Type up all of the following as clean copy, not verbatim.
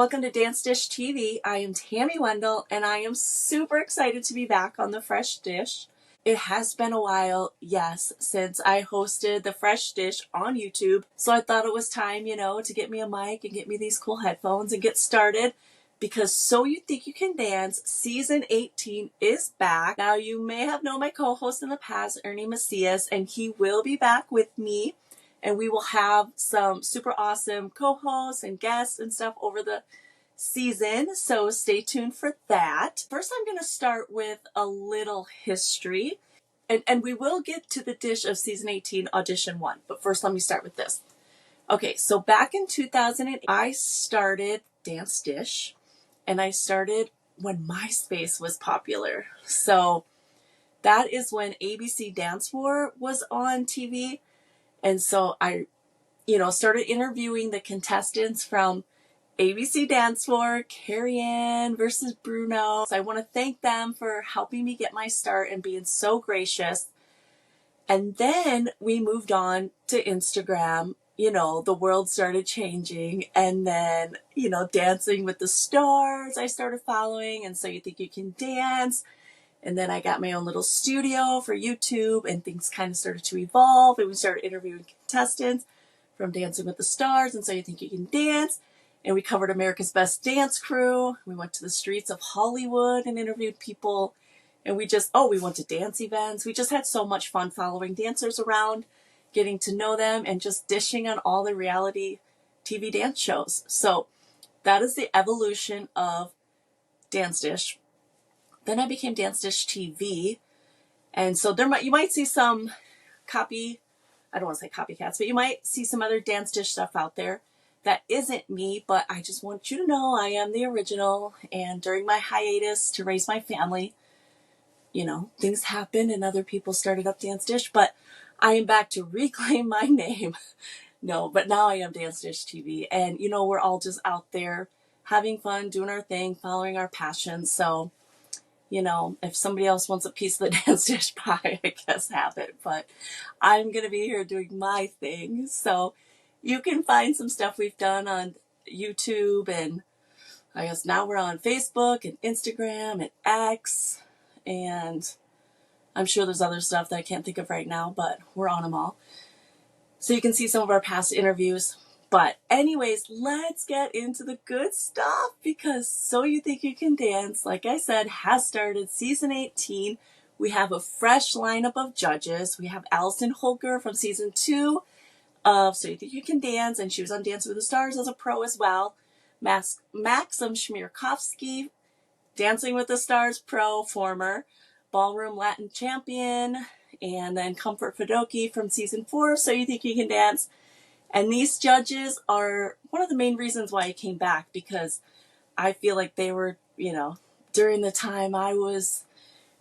Welcome to Dance Dish TV. I am Tammy Wendell, and I am super excited to be back on The Fresh Dish. It has been a while, yes, since I hosted The Fresh Dish on YouTube, so I thought it was time, to get me a mic and get me these cool headphones and get started, because So You Think You Can Dance Season 18 is back. Now, you may have known my co-host in the past, Ernie Macias, and he will be back with me. And we will have some super awesome co-hosts and guests and stuff over the season. So stay tuned for that. First, I'm going to start with a little history. And we will get to the dish of season 18, audition 1. But first, let me start with this. Okay, so back in 2008, I started Dance Dish. And I started when MySpace was popular. So that is when ABC Dance War was on TV. And so I, started interviewing the contestants from ABC Dance War, Carrie Ann versus Bruno. So I want to thank them for helping me get my start and being so gracious. And then we moved on to Instagram. The world started changing. And then, Dancing with the Stars, I started following. And So You Think You Can Dance. And then I got my own little studio for YouTube, and things kind of started to evolve. And we started interviewing contestants from Dancing with the Stars and So You Think You Can Dance. And we covered America's Best Dance Crew. We went to the streets of Hollywood and interviewed people. And we went to dance events. We just had so much fun following dancers around, getting to know them, and just dishing on all the reality TV dance shows. So that is the evolution of Dance Dish. Then I became Dance Dish TV, and so you might see some I don't want to say copycats, but you might see some other Dance Dish stuff out there that isn't me, but I just want you to know I am the original. And during my hiatus to raise my family, things happened and other people started up Dance Dish, but I am back to reclaim my name. No, but now I am Dance Dish TV, and we're all just out there having fun, doing our thing, following our passions. So if somebody else wants a piece of the Dance Dish pie, I guess have it. But I'm going to be here doing my thing. So you can find some stuff we've done on YouTube. And I guess now we're on Facebook and Instagram and X. And I'm sure there's other stuff that I can't think of right now, but we're on them all. So you can see some of our past interviews. But anyways, let's get into the good stuff, because So You Think You Can Dance, like I said, has started season 18. We have a fresh lineup of judges. We have Allison Holger from season 2 of So You Think You Can Dance, and she was on Dancing with the Stars as a pro as well. Maxim Shmirkovsky, Dancing with the Stars pro, former Ballroom Latin champion, and then Comfort Fidoki from season 4 of So You Think You Can Dance. And these judges are one of the main reasons why I came back, because I feel like they were, during the time I was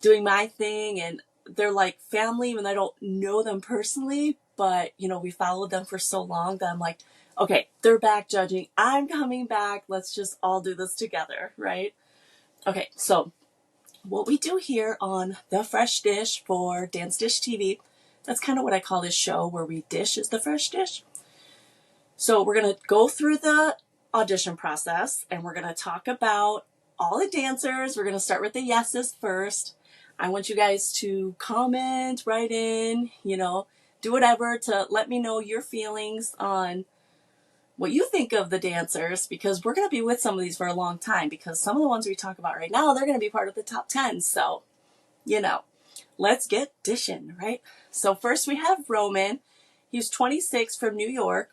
doing my thing, and they're like family, even though I don't know them personally, but, we followed them for so long that I'm like, okay, they're back judging. I'm coming back. Let's just all do this together, right? Okay, so what we do here on The Fresh Dish for Dance Dish TV, that's kind of what I call this show, where we dish is the fresh dish. So we're going to go through the audition process, and we're going to talk about all the dancers. We're going to start with the yeses first. I want you guys to comment, write in, do whatever to let me know your feelings on what you think of the dancers, because we're going to be with some of these for a long time, because some of the ones we talk about right now, they're going to be part of the top 10. So, let's get dishing, right? So first we have Roman. He was 26 from New York.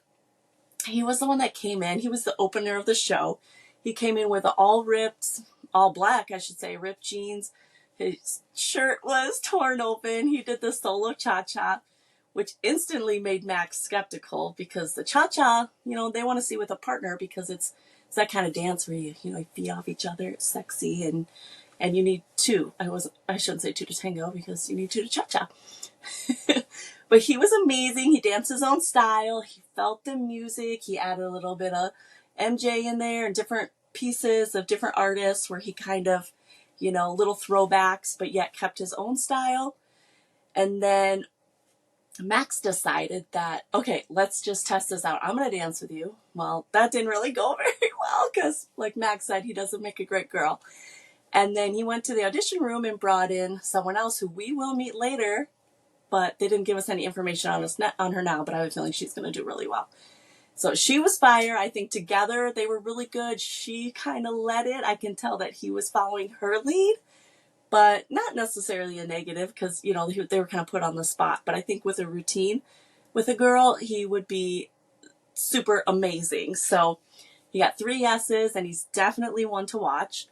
He was the one that came in. He was the opener of the show. He came in with all black, ripped jeans. His shirt was torn open. He did the solo cha-cha, which instantly made Max skeptical, because the cha-cha, they want to see with a partner, because it's that kind of dance where you feed off each other. It's sexy, and you need two. I shouldn't say two to tango, because you need two to cha-cha. But he was amazing. He danced his own style. He felt the music. He added a little bit of MJ in there and different pieces of different artists, where he kind of, little throwbacks, but yet kept his own style. And then Max decided that, okay, let's just test this out. I'm going to dance with you. Well, that didn't really go very well because, like Max said, he doesn't make a great girl. And then he went to the audition room and brought in someone else who we will meet later, but they didn't give us any information on her now, but I have a feeling she's going to do really well. So she was fire. I think together they were really good. She kind of led it. I can tell that he was following her lead, but not necessarily a negative because, you know, they were kind of put on the spot. But I think with a routine with a girl, he would be super amazing. So he got 3 yeses, and he's definitely one to watch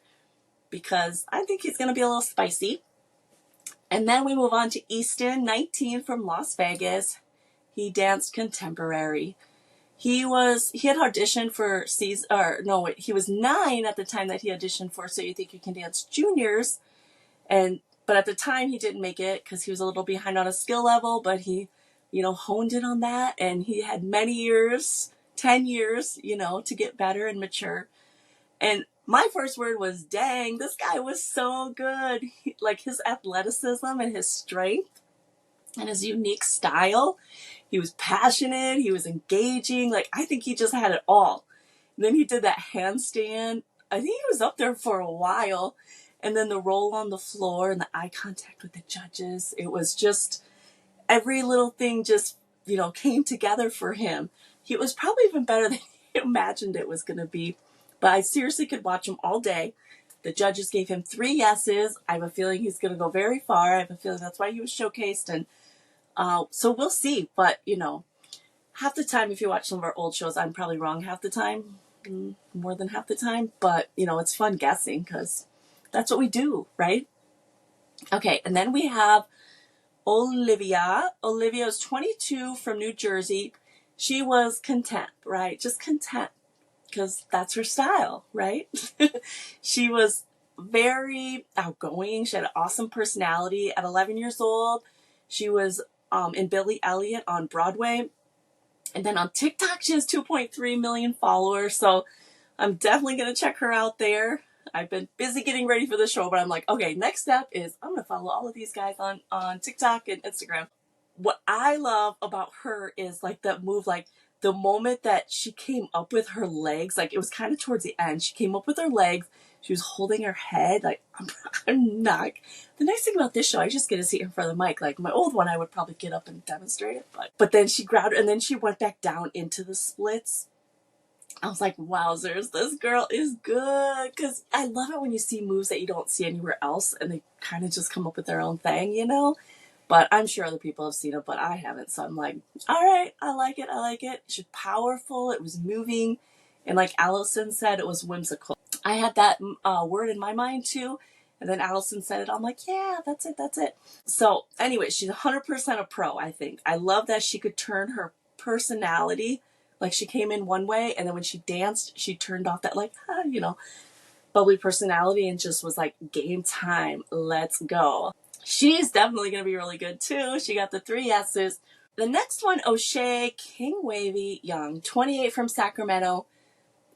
because I think he's going to be a little spicy. And then we move on to Easton, 19 from Las Vegas. He danced contemporary. He had auditioned for he was 9 at the time that he auditioned for So You Think You Can Dance Juniors. But at the time he didn't make it because he was a little behind on his skill level, but he, honed in on that, and he had many years, 10 years, to get better and mature. And my first word was, dang, this guy was so good. Like his athleticism and his strength and his unique style. He was passionate. He was engaging. Like, I think he just had it all. And then he did that handstand. I think he was up there for a while. And then the roll on the floor and the eye contact with the judges. It was just, every little thing just, came together for him. He was probably even better than he imagined it was going to be. But I seriously could watch him all day. The judges gave him 3 yeses. I have a feeling he's going to go very far. I have a feeling that's why he was showcased. And so we'll see. But, half the time, if you watch some of our old shows, I'm probably wrong half the time. More than half the time. But, it's fun guessing because that's what we do, right? Okay, and then we have Olivia. Olivia is 22 from New Jersey. She was content, right? Just content because that's her style, right? She was very outgoing. She had an awesome personality. At 11 years old, she was in Billy Elliot on Broadway. And then on TikTok, she has 2.3 million followers. So I'm definitely going to check her out there. I've been busy getting ready for the show, but I'm like, okay, next step is I'm going to follow all of these guys on TikTok and Instagram. What I love about her is like that move, like the moment that she came up with her legs, like it was kind of towards the end, she came up with her legs. She was holding her head. Like, I'm not. The nice thing about this show, I just get to see her in front of the mic. Like my old one, I would probably get up and demonstrate it. But then she grabbed her and then she went back down into the splits. I was like, wowzers, this girl is good. Because I love it when you see moves that you don't see anywhere else and they kind of just come up with their own thing, But I'm sure other people have seen it, but I haven't. So I'm like, all right, I like it. It was powerful. It was moving. And like Allison said, it was whimsical. I had that word in my mind too. And then Allison said it. I'm like, yeah, that's it. So anyway, she's 100% a pro, I think. I love that she could turn her personality. Like she came in one way, and then when she danced, she turned off that bubbly personality and just was like, game time, let's go. She's definitely going to be really good too. She got the 3 yeses. The next one, O'Shea King Wavy Young, 28 from Sacramento.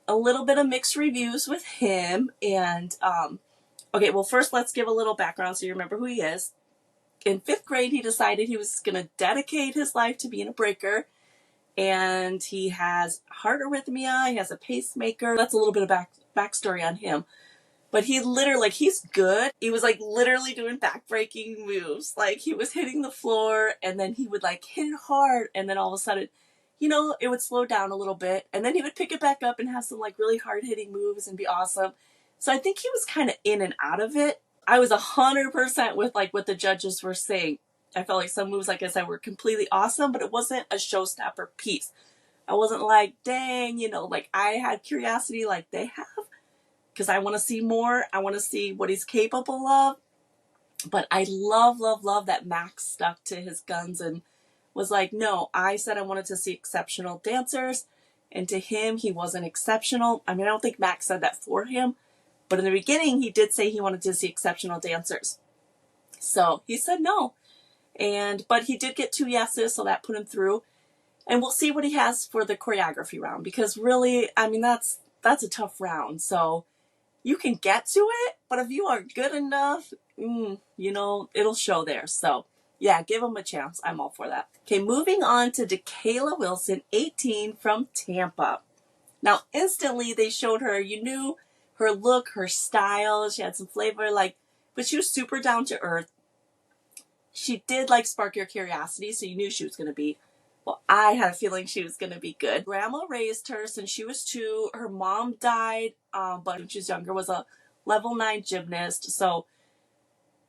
A little bit of mixed reviews with him. And, okay, well, first let's give a little background so you remember who he is. In 5th grade, he decided he was going to dedicate his life to being a breaker. And he has heart arrhythmia. He has a pacemaker. That's a little bit of backstory on him. But he literally, he's good. He was literally doing backbreaking moves. He was hitting the floor and then he would hit it hard. And then all of a sudden, it would slow down a little bit. And then he would pick it back up and have some really hard hitting moves and be awesome. So I think he was kind of in and out of it. I was 100% with what the judges were saying. I felt like some moves, like I said, were completely awesome, but it wasn't a showstopper piece. I wasn't like, dang, I had curiosity like they have, because I want to see more. I want to see what he's capable of. But I love that Max stuck to his guns and was like, no, I said I wanted to see exceptional dancers. And to him, he wasn't exceptional. I mean, I don't think Max said that for him. But in the beginning, he did say he wanted to see exceptional dancers. So he said no. But he did get 2 yeses, so that put him through. And we'll see what he has for the choreography round, because really, I mean, that's a tough round. So you can get to it, but if you are good enough, it'll show there. So Yeah, give him a chance. I'm all for that. Okay, moving on to DeKayla Wilson, 18, from Tampa. Now, instantly they showed her, you knew her look, her style, she had some flavor, but she was super down to earth. She did spark your curiosity, so you knew she was going to be, well, I had a feeling she was going to be good. Grandma raised her since she was 2. Her mom died, but when she was younger, was a level 9 gymnast. So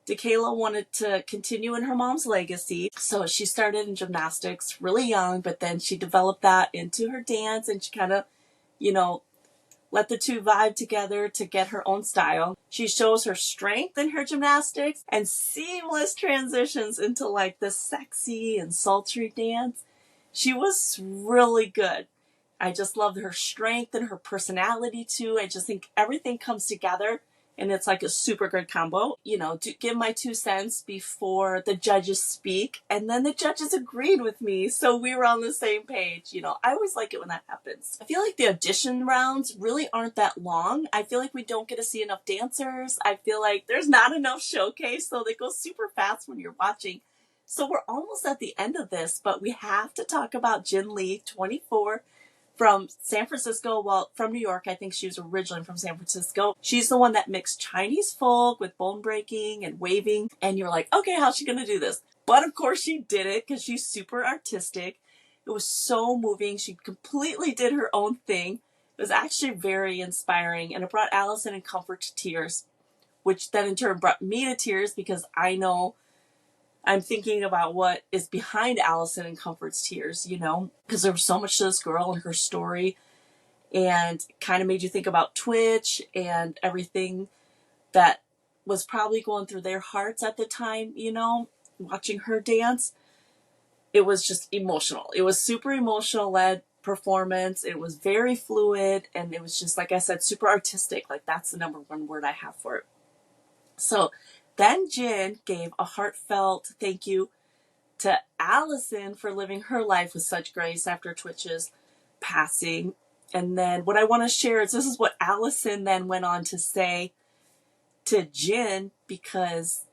DeKayla wanted to continue in her mom's legacy. So she started in gymnastics really young, but then she developed that into her dance, and she kind of, let the two vibe together to get her own style. She shows her strength in her gymnastics and seamless transitions into the sexy and sultry dance. She was really good. I just loved her strength and her personality too. I just think everything comes together and it's a super good combo. To give my 2 cents before the judges speak, and then the judges agreed with me, so we were on the same page. I always like it when that happens. I feel like the audition rounds really aren't that long. I feel like we don't get to see enough dancers. I feel like there's not enough showcase, so they go super fast when you're watching. So we're almost at the end of this, but we have to talk about Jin Lee, 24, from San Francisco, well, from New York. I think she was originally from San Francisco. She's the one that mixed Chinese folk with bone breaking and waving. And you're like, okay, how's she going to do this? But of course she did it because she's super artistic. It was so moving. She completely did her own thing. It was actually very inspiring, and it brought Allison and Comfort to tears, which then in turn brought me to tears because I know I'm thinking about what is behind Allison and Comfort's tears, because there was so much to this girl and her story, and kind of made you think about Twitch and everything that was probably going through their hearts at the time, watching her dance. It was just emotional. It was super emotional led performance. It was very fluid, and it was just, like I said, super artistic. That's the number one word I have for it. So then Jin gave a heartfelt thank you to Allison for living her life with such grace after Twitch's passing. And then what I want to share is this is what Allison then went on to say to Jin, because,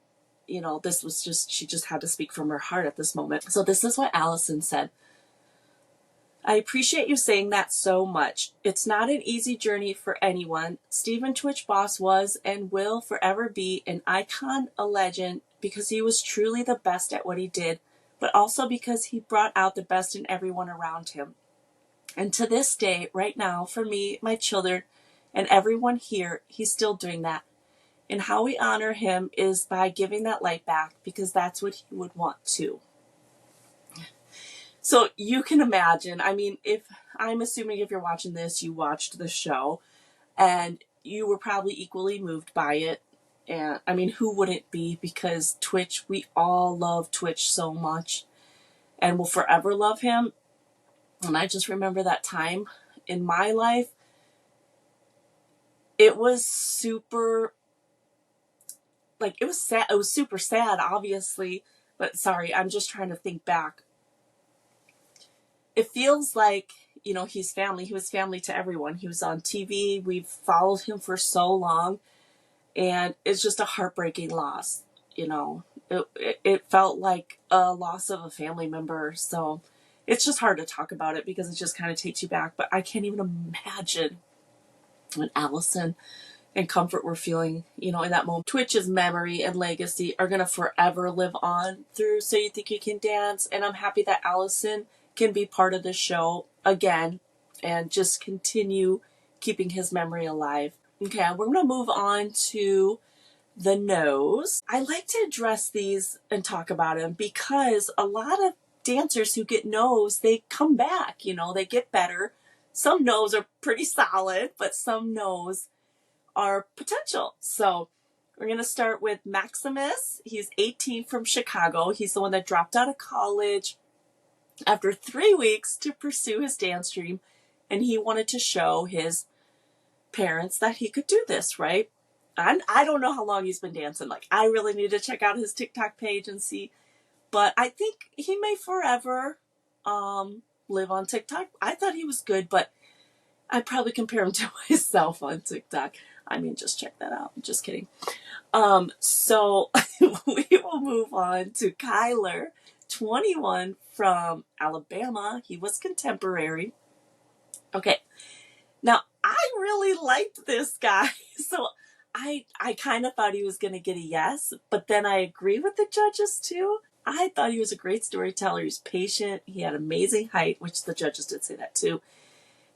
this was she just had to speak from her heart at this moment. So this is what Allison said. I appreciate you saying that so much. It's not an easy journey for anyone. Stephen Twitch Boss was and will forever be an icon, a legend, because he was truly the best at what he did, but also because he brought out the best in everyone around him. And to this day, right now, for me, my children, and everyone here, he's still doing that. And how we honor him is by giving that light back, because that's what he would want to. So you can imagine, I'm assuming if you're watching this, you watched the show and you were probably equally moved by it. And who wouldn't be? Because Twitch, we all love Twitch so much and will forever love him. And I just remember that time in my life. It was super, it was sad. It was super sad, obviously. But sorry, I'm just trying to think back. It feels like, he's family. He was family to everyone. He was on TV. We've followed him for so long. And it's just a heartbreaking loss. It felt like a loss of a family member. So it's just hard to talk about it because it just kind of takes you back. But I can't even imagine when Allison and Comfort were feeling, in that moment. Twitch's memory and legacy are going to forever live on through So You Think You Can Dance. And I'm happy that Allison can be part of the show again and just continue keeping his memory alive. Okay, we're going to move on to the no's. I like to address these and talk about them because a lot of dancers who get no's, they come back, they get better. Some no's are pretty solid, but some no's are potential. So we're going to start with Maximus. He's 18 from Chicago. He's the one that dropped out of college after 3 weeks to pursue his dance dream, and he wanted to show his parents that he could do this, right? And I don't know how long he's been dancing. I really need to check out his TikTok page and see, but I think he may forever live on TikTok. I thought he was good, but I'd probably compare him to myself on TikTok. I mean, just check that out. Just kidding. So we will move on to Kyler, 21, from Alabama. He was contemporary. Okay. Now, I really liked this guy. So I kind of thought he was going to get a yes, but then I agree with the judges too. I thought he was a great storyteller. He was patient. He had amazing height, which the judges did say that too.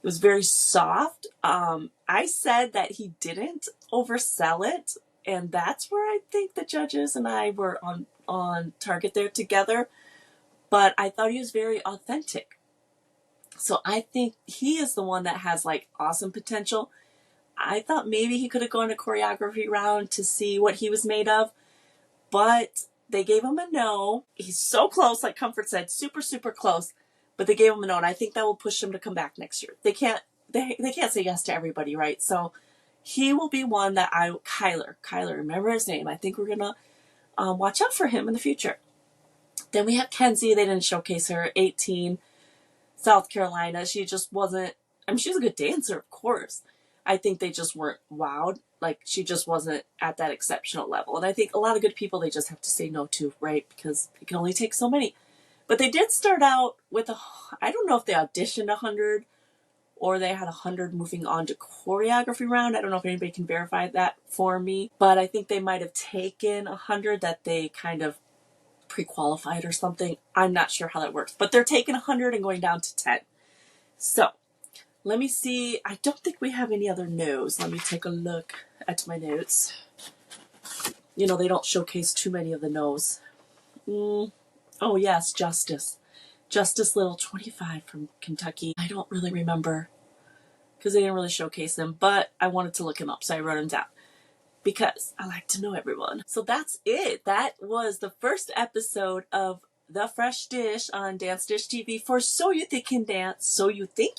It was very soft. I said that he didn't oversell it, and that's where I think the judges and I were on target there together. But I thought he was very authentic. So I think he is the one that has like awesome potential. I thought maybe he could have gone a choreography round to see what he was made of, but they gave him a no. He's so close, like Comfort said, super, super close. But they gave him a no, and I think that will push him to come back next year. They can't say yes to everybody, right? So he will be one that Kyler, remember his name. I think we're gonna watch out for him in the future. Then we have Kenzie. They didn't showcase her. 18, South Carolina. She just wasn't. I mean, she's a good dancer, of course. I think they just weren't wowed. Like, she just wasn't at that exceptional level. And I think a lot of good people they just have to say no to, right? Because it can only take so many. But they did start out with I don't know if they auditioned 100 or they had 100 moving on to choreography round. I don't know if anybody can verify that for me. But I think they might have taken 100 that they kind of pre-qualified or something. I'm not sure how that works. But they're taking 100 and going down to 10. So let me see. I don't think we have any other no's. Let me take a look at my notes. You know, they don't showcase too many of the no's. Oh, yes, Justice Little, 25, from Kentucky. I don't really remember because they didn't really showcase him, but I wanted to look him up, so I wrote him down because I like to know everyone. So that's it. That was the first episode of The Fresh Dish on Dance Dish TV for So You Think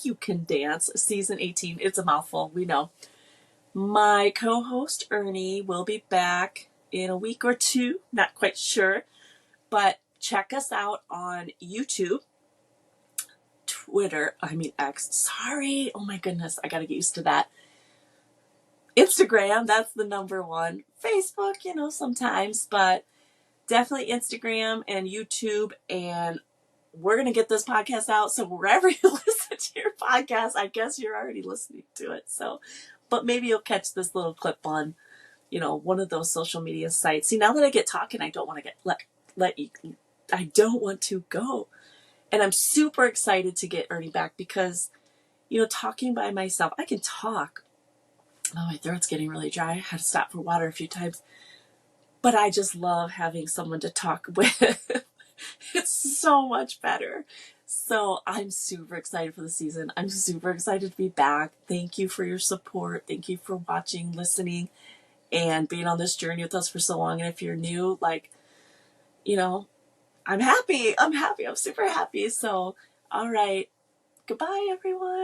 You Can Dance, Season 18. It's a mouthful, we know. My co-host, Ernie, will be back in a week or two. Not quite sure, but check us out on YouTube, Twitter, X. Sorry. Oh my goodness. I got to get used to that. Instagram, that's the number one. Facebook, sometimes, but definitely Instagram and YouTube. And we're going to get this podcast out. So wherever you listen to your podcast, I guess you're already listening to it. So, but maybe you'll catch this little clip on, one of those social media sites. See, now that I get talking, I don't want to I don't want to go. And I'm super excited to get Ernie back because, talking by myself, I can talk. Oh, my throat's getting really dry. I had to stop for water a few times. But I just love having someone to talk with. It's so much better. So I'm super excited for the season. I'm super excited to be back. Thank you for your support. Thank you for watching, listening, and being on this journey with us for so long. And if you're new, I'm happy. I'm super happy. So, all right. Goodbye, everyone.